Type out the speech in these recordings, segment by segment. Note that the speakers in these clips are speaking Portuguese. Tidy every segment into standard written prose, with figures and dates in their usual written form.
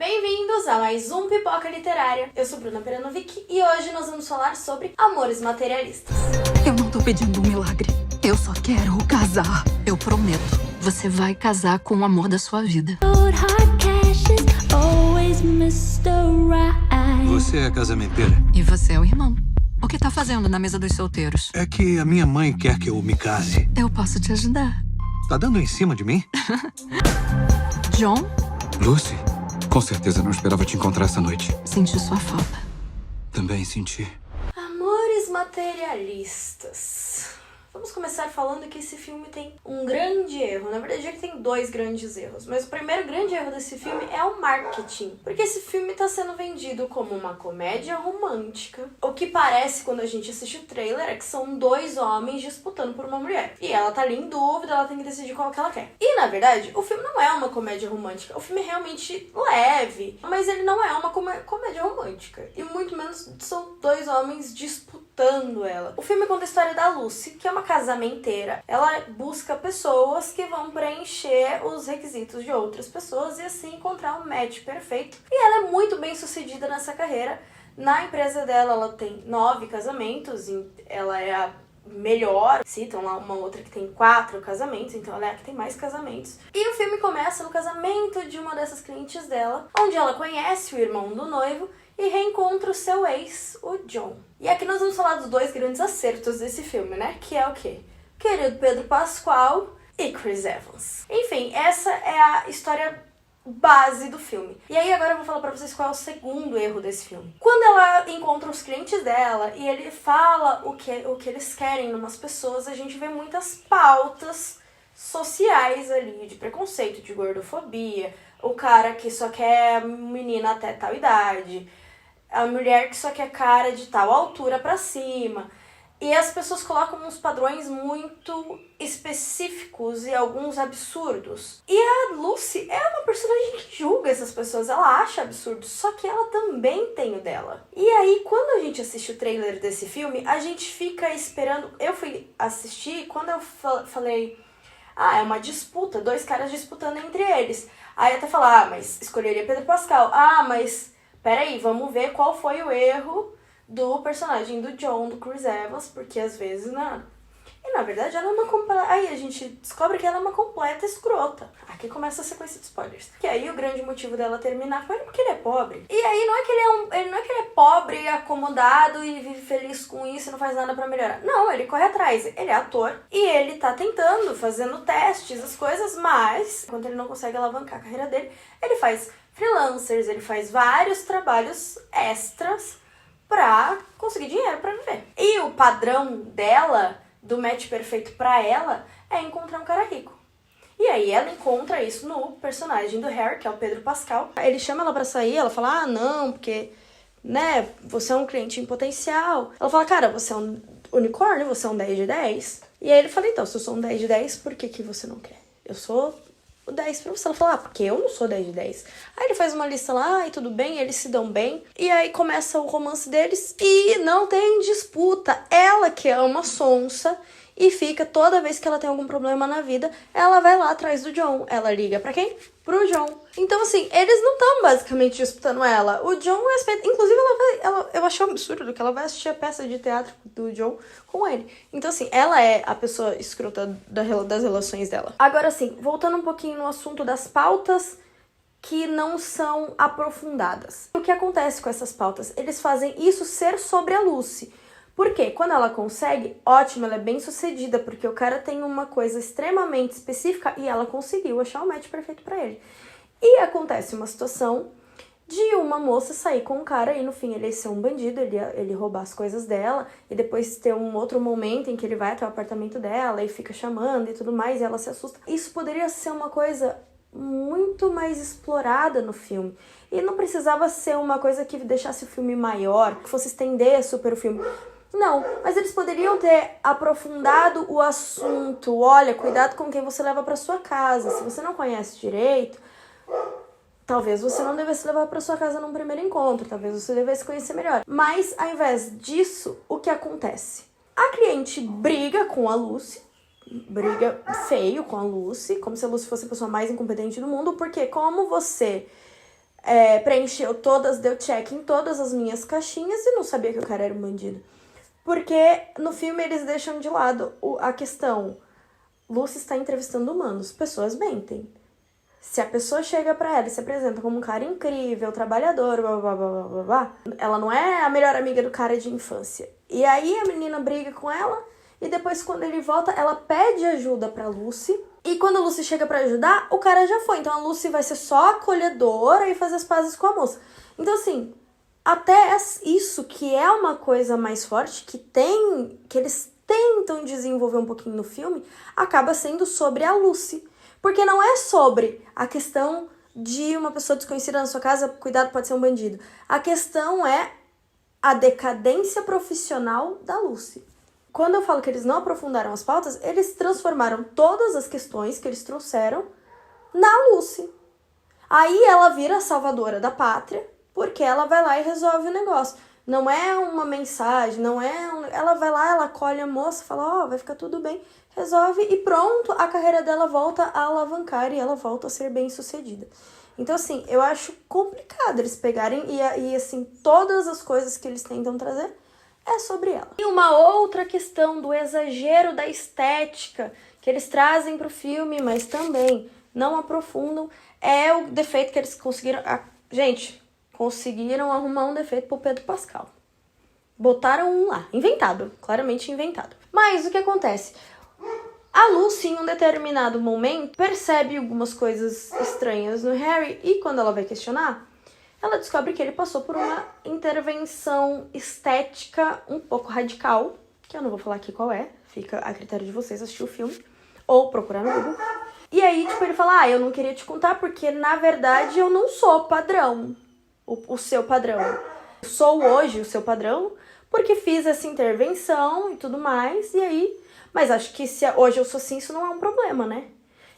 Bem-vindos a mais um Pipoca Literária. Eu sou Bruna Peranovic e hoje nós vamos falar sobre amores materialistas. Eu não tô pedindo um milagre. Eu só quero casar. Eu prometo. Você vai casar com o amor da sua vida. Você é casamenteira? E você é o irmão. O que tá fazendo na mesa dos solteiros? É que a minha mãe quer que eu me case. Eu posso te ajudar. Tá dando em cima de mim? John, Lucy, com certeza não esperava te encontrar essa noite. senti sua falta. Também senti. Amores materialistas. Vamos começar falando que esse filme tem um grande erro. Na verdade, ele tem dois grandes erros. Mas o primeiro grande erro desse filme é o marketing. Porque esse filme está sendo vendido como uma comédia romântica. O que parece, quando a gente assiste o trailer, é que são dois homens disputando por uma mulher. E ela tá ali em dúvida, ela tem que decidir qual que ela quer. E, na verdade, o filme não é uma comédia romântica. O filme é realmente leve. Mas ele não é uma comédia romântica. E muito menos são dois homens disputando ela. O filme conta a história da Lucy, que é uma casamenteira. Ela busca pessoas que vão preencher os requisitos de outras pessoas e assim encontrar um match perfeito. E ela é muito bem sucedida nessa carreira. Na empresa dela, ela tem 9 casamentos, ela é a melhor. Citam lá uma outra que tem 4 casamentos, então ela é a que tem mais casamentos. E o filme começa no casamento de uma dessas clientes dela, onde ela conhece o irmão do noivo e reencontra o seu ex, o John. E aqui nós vamos falar dos dois grandes acertos desse filme, né? Que é o quê? Querido Pedro Pascal e Chris Evans. Enfim, essa é a história base do filme. E aí agora eu vou falar pra vocês qual é o segundo erro desse filme. Quando ela encontra os clientes dela e ele fala o que eles querem em umas pessoas, a gente vê muitas pautas sociais ali, de preconceito, de gordofobia, o cara que só quer menina até tal idade, a mulher que só quer cara de tal altura pra cima. E as pessoas colocam uns padrões muito específicos e alguns absurdos. E a Lucy é uma personagem que julga essas pessoas, ela acha absurdo, só que ela também tem o dela. E aí, quando a gente assiste o trailer desse filme, a gente fica esperando. Eu fui assistir, quando eu falei, é uma disputa, dois caras disputando entre eles. Aí até falar, mas escolheria Pedro Pascal. Mas peraí, vamos ver qual foi o erro do personagem do John, do Chris Evans, porque às vezes não. E na verdade ela é uma completa. Aí a gente descobre que ela é uma completa escrota. Aqui começa a sequência de spoilers. Que aí o grande motivo dela terminar com ele é porque ele é pobre. E aí não é que ele é pobre, acomodado e vive feliz com isso e não faz nada pra melhorar. Não, ele corre atrás. Ele é ator e ele tá tentando, fazendo testes, as coisas, mas enquanto ele não consegue alavancar a carreira dele, ele faz freelancers, ele faz vários trabalhos extras pra conseguir dinheiro pra viver. E o padrão dela, do match perfeito pra ela, é encontrar um cara rico. E aí ela encontra isso no personagem do Harry, que é o Pedro Pascal. Ele chama ela pra sair, ela fala, não, porque, né, você é um cliente em potencial. Ela fala, cara, você é um unicórnio, você é um 10 de 10. E aí ele fala, então, se eu sou um 10 de 10, por que você não quer? Eu sou o 10 pra você. Ela fala, porque eu não sou 10 de 10. Aí ele faz uma lista lá, e tudo bem, eles se dão bem. E aí começa o romance deles e não tem disputa. Ela que é uma sonsa e fica, toda vez que ela tem algum problema na vida, ela vai lá atrás do John. Ela liga pra quem? Pro John. Então, assim, eles não estão basicamente disputando ela. O John respeita. Inclusive, eu achei um absurdo que ela vai assistir a peça de teatro do John com ele. Então, assim, ela é a pessoa escrota das relações dela. Agora, assim, voltando um pouquinho no assunto das pautas que não são aprofundadas. O que acontece com essas pautas? Eles fazem isso ser sobre a Lucy. Por quê? Quando ela consegue, ótimo, ela é bem sucedida, porque o cara tem uma coisa extremamente específica e ela conseguiu achar o match perfeito pra ele. E acontece uma situação de uma moça sair com um cara e no fim ele ser um bandido, ele roubar as coisas dela e depois ter um outro momento em que ele vai até o apartamento dela e fica chamando e tudo mais e ela se assusta. Isso poderia ser uma coisa muito mais explorada no filme. E não precisava ser uma coisa que deixasse o filme maior, que fosse estender super o filme. Não, mas eles poderiam ter aprofundado o assunto. Olha, cuidado com quem você leva para sua casa. Se você não conhece direito, talvez você não devesse levar para sua casa num primeiro encontro. Talvez você devesse conhecer melhor. Mas, ao invés disso, o que acontece? A cliente briga com a Lucy. Briga feio com a Lucy. Como se a Lucy fosse a pessoa mais incompetente do mundo. Porque como você preencheu todas, deu check em todas as minhas caixinhas e não sabia que o cara era um bandido. Porque no filme eles deixam de lado a questão. Lucy está entrevistando humanos, pessoas mentem. Se a pessoa chega pra ela e se apresenta como um cara incrível, trabalhador, blá, blá, blá, blá, blá, blá, ela não é a melhor amiga do cara de infância. E aí a menina briga com ela e depois quando ele volta, ela pede ajuda pra Lucy. E quando a Lucy chega pra ajudar, o cara já foi. Então a Lucy vai ser só acolhedora e fazer as pazes com a moça. Então assim, até isso que é uma coisa mais forte, que eles tentam desenvolver um pouquinho no filme, acaba sendo sobre a Lucy. Porque não é sobre a questão de uma pessoa desconhecida na sua casa, cuidado, pode ser um bandido. A questão é a decadência profissional da Lucy. Quando eu falo que eles não aprofundaram as pautas, eles transformaram todas as questões que eles trouxeram na Lucy. Aí ela vira a salvadora da pátria, porque ela vai lá e resolve o negócio. Não é uma mensagem, não é... Ela vai lá, ela acolhe a moça, fala, vai ficar tudo bem, resolve e pronto, a carreira dela volta a alavancar e ela volta a ser bem sucedida. Então, assim, eu acho complicado eles pegarem e assim, todas as coisas que eles tentam trazer é sobre ela. E uma outra questão do exagero da estética que eles trazem pro filme, mas também não aprofundam, é o defeito que eles conseguiram... Gente, conseguiram arrumar um defeito pro Pedro Pascal. Botaram um lá, inventado, claramente inventado. Mas o que acontece? A Lucy, em um determinado momento, percebe algumas coisas estranhas no Harry e quando ela vai questionar, ela descobre que ele passou por uma intervenção estética um pouco radical, que eu não vou falar aqui qual é, fica a critério de vocês assistir o filme ou procurar no Google. E aí, tipo, ele fala, eu não queria te contar porque, na verdade, eu não sou padrão, o seu padrão. Eu sou hoje o seu padrão porque fiz essa intervenção e tudo mais, e aí... Mas acho que se hoje eu sou assim, isso não é um problema, né?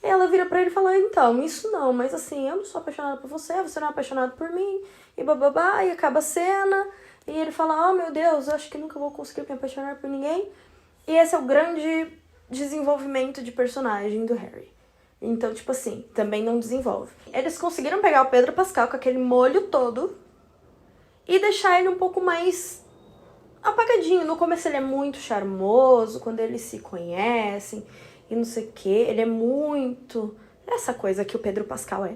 E ela vira pra ele e fala, então, isso não, mas assim, eu não sou apaixonada por você não é apaixonado por mim, e bababá, e acaba a cena, e ele fala, meu Deus, eu acho que nunca vou conseguir me apaixonar por ninguém. E esse é o grande desenvolvimento de personagem do Harry. Então, tipo assim, também não desenvolve. Eles conseguiram pegar o Pedro Pascal com aquele molho todo e deixar ele um pouco mais apagadinho. No começo ele é muito charmoso, quando eles se conhecem e não sei o que. Ele é muito... essa coisa que o Pedro Pascal é,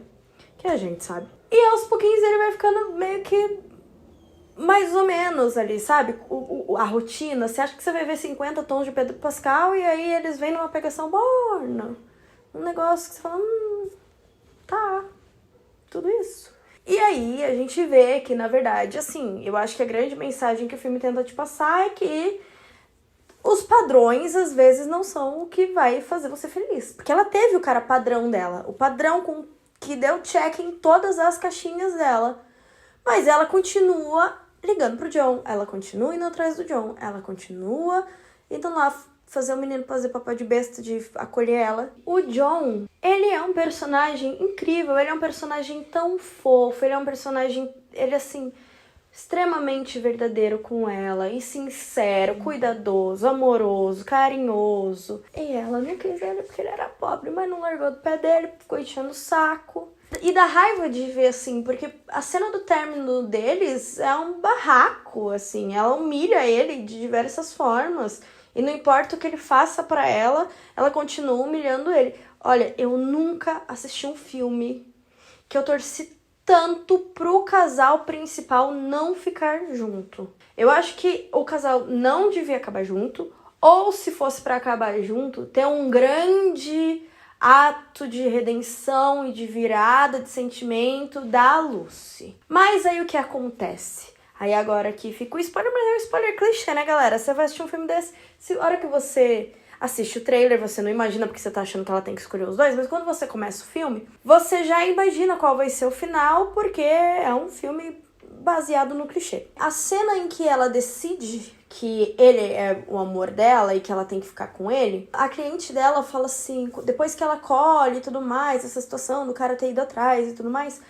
que a gente sabe. E aos pouquinhos ele vai ficando meio que mais ou menos ali, sabe? A rotina, você acha que você vai ver 50 tons de Pedro Pascal e aí eles vêm numa pegação morna. Um negócio que você fala, tá, tudo isso. E aí a gente vê que, na verdade, assim, eu acho que a grande mensagem que o filme tenta te passar é que os padrões, às vezes, não são o que vai fazer você feliz. Porque ela teve o cara padrão dela, o padrão que deu check em todas as caixinhas dela. Mas ela continua ligando pro John, ela continua indo atrás do John, ela continua indo lá fazer o menino fazer papel de besta, de acolher ela. O John, ele é um personagem incrível, ele é um personagem tão fofo, ele é um personagem, ele assim, extremamente verdadeiro com ela, e sincero, cuidadoso, amoroso, carinhoso. E ela não quis ele porque ele era pobre, mas não largou do pé dele, ficou enchendo o saco. E dá raiva de ver, assim, porque a cena do término deles é um barraco, assim, ela humilha ele de diversas formas. E não importa o que ele faça pra ela, ela continua humilhando ele. Olha, eu nunca assisti um filme que eu torci tanto pro casal principal não ficar junto. Eu acho que o casal não devia acabar junto, ou se fosse pra acabar junto, ter um grande ato de redenção e de virada de sentimento da Lucy. Mas aí o que acontece? Aí agora aqui fica o spoiler, mas é um spoiler clichê, né, galera? Você vai assistir um filme desse, a hora que você assiste o trailer, você não imagina porque você tá achando que ela tem que escolher os dois, mas quando você começa o filme, você já imagina qual vai ser o final, porque é um filme baseado no clichê. A cena em que ela decide que ele é o amor dela e que ela tem que ficar com ele, a cliente dela fala assim, depois que ela colhe e tudo mais, essa situação do cara ter ido atrás e tudo mais,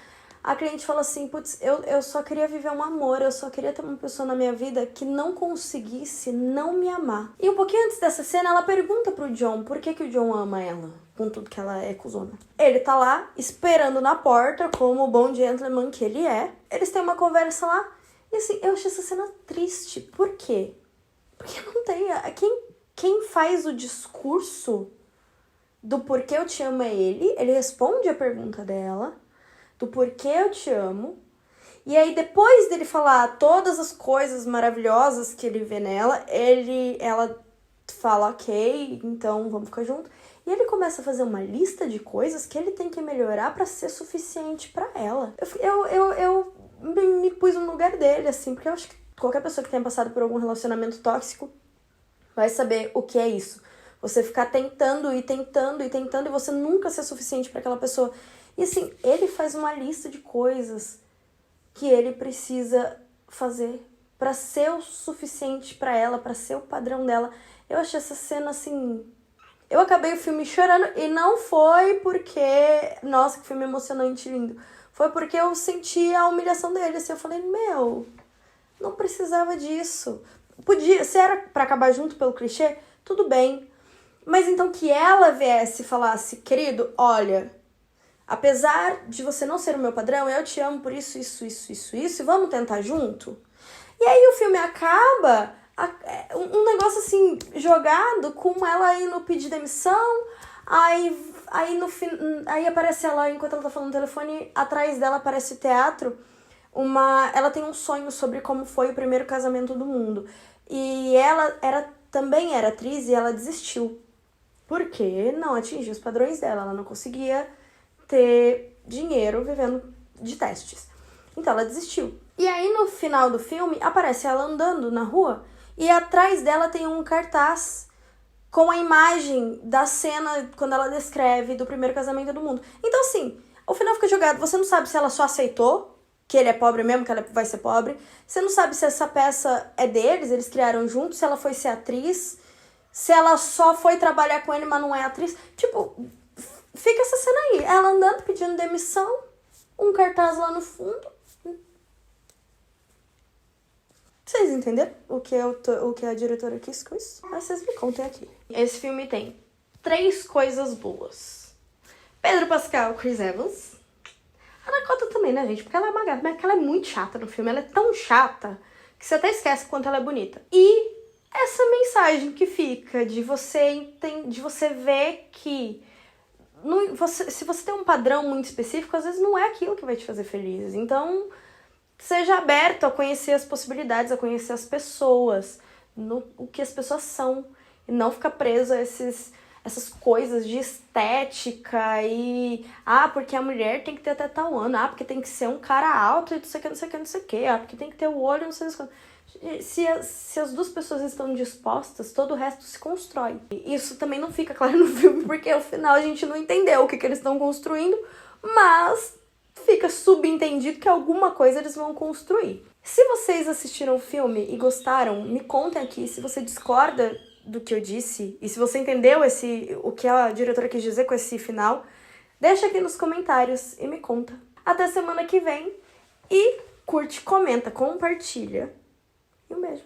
a cliente fala assim, putz, eu só queria viver um amor, eu só queria ter uma pessoa na minha vida que não conseguisse não me amar. E um pouquinho antes dessa cena, ela pergunta pro John por que o John ama ela, com tudo que ela é cuzona. Ele tá lá, esperando na porta, como o bom gentleman que ele é. Eles têm uma conversa lá, e assim, eu achei essa cena triste. Por quê? Porque não tem... Quem faz o discurso do porquê eu te amo é ele responde a pergunta dela, do porquê eu te amo, e aí depois dele falar todas as coisas maravilhosas que ele vê nela, ela fala, ok, então vamos ficar juntos, e ele começa a fazer uma lista de coisas que ele tem que melhorar pra ser suficiente pra ela. Eu me pus no lugar dele, assim, porque eu acho que qualquer pessoa que tenha passado por algum relacionamento tóxico vai saber o que é isso. Você ficar tentando e você nunca ser suficiente pra aquela pessoa. E assim, ele faz uma lista de coisas que ele precisa fazer pra ser o suficiente pra ela, pra ser o padrão dela. Eu achei essa cena assim... Eu acabei o filme chorando e não foi porque... Nossa, que filme emocionante e lindo. Foi porque eu senti a humilhação dele. Assim, eu falei, não precisava disso. Podia, se era pra acabar junto pelo clichê, tudo bem. Mas então que ela viesse e falasse, querido, olha... Apesar de você não ser o meu padrão, eu te amo por isso, e vamos tentar junto? E aí o filme acaba, um negócio assim, jogado, com ela indo pedir demissão, aí aparece ela, enquanto ela tá falando no telefone, atrás dela aparece o teatro, ela tem um sonho sobre como foi o primeiro casamento do mundo. E ela também era atriz e ela desistiu, porque não atingia os padrões dela, ela não conseguia... ter dinheiro vivendo de testes. Então ela desistiu. E aí no final do filme aparece ela andando na rua e atrás dela tem um cartaz com a imagem da cena quando ela descreve do primeiro casamento do mundo. Então assim, o final fica jogado. Você não sabe se ela só aceitou que ele é pobre mesmo, que ela vai ser pobre. Você não sabe se essa peça é deles, eles criaram juntos, se ela foi ser atriz, se ela só foi trabalhar com ele, mas não é atriz. Tipo... Fica essa cena aí, ela andando pedindo demissão, um cartaz lá no fundo. Vocês entenderam o que a diretora quis com isso? Aí vocês me contem aqui. Esse filme tem 3 coisas boas. Pedro Pascal, Chris Evans. A Dakota também, né, gente? Porque ela é uma gata, mas ela é muito chata no filme. Ela é tão chata que você até esquece quanto ela é bonita. E essa mensagem que fica de você ver que... se você tem um padrão muito específico, às vezes não é aquilo que vai te fazer feliz. Então, seja aberto a conhecer as possibilidades, a conhecer as pessoas, o que as pessoas são. E não ficar preso a essas coisas de estética e... porque a mulher tem que ter até tal ano. porque tem que ser um cara alto e não sei o que. Porque tem que ter o olho, não sei o que. Se as duas pessoas estão dispostas, todo o resto se constrói. Isso também não fica claro no filme, porque ao final a gente não entendeu o que eles estão construindo, mas fica subentendido que alguma coisa eles vão construir. Se vocês assistiram o filme e gostaram, me contem aqui se você discorda do que eu disse, e se você entendeu o que a diretora quis dizer com esse final, deixa aqui nos comentários e me conta. Até semana que vem, e curte, comenta, compartilha. E um beijo.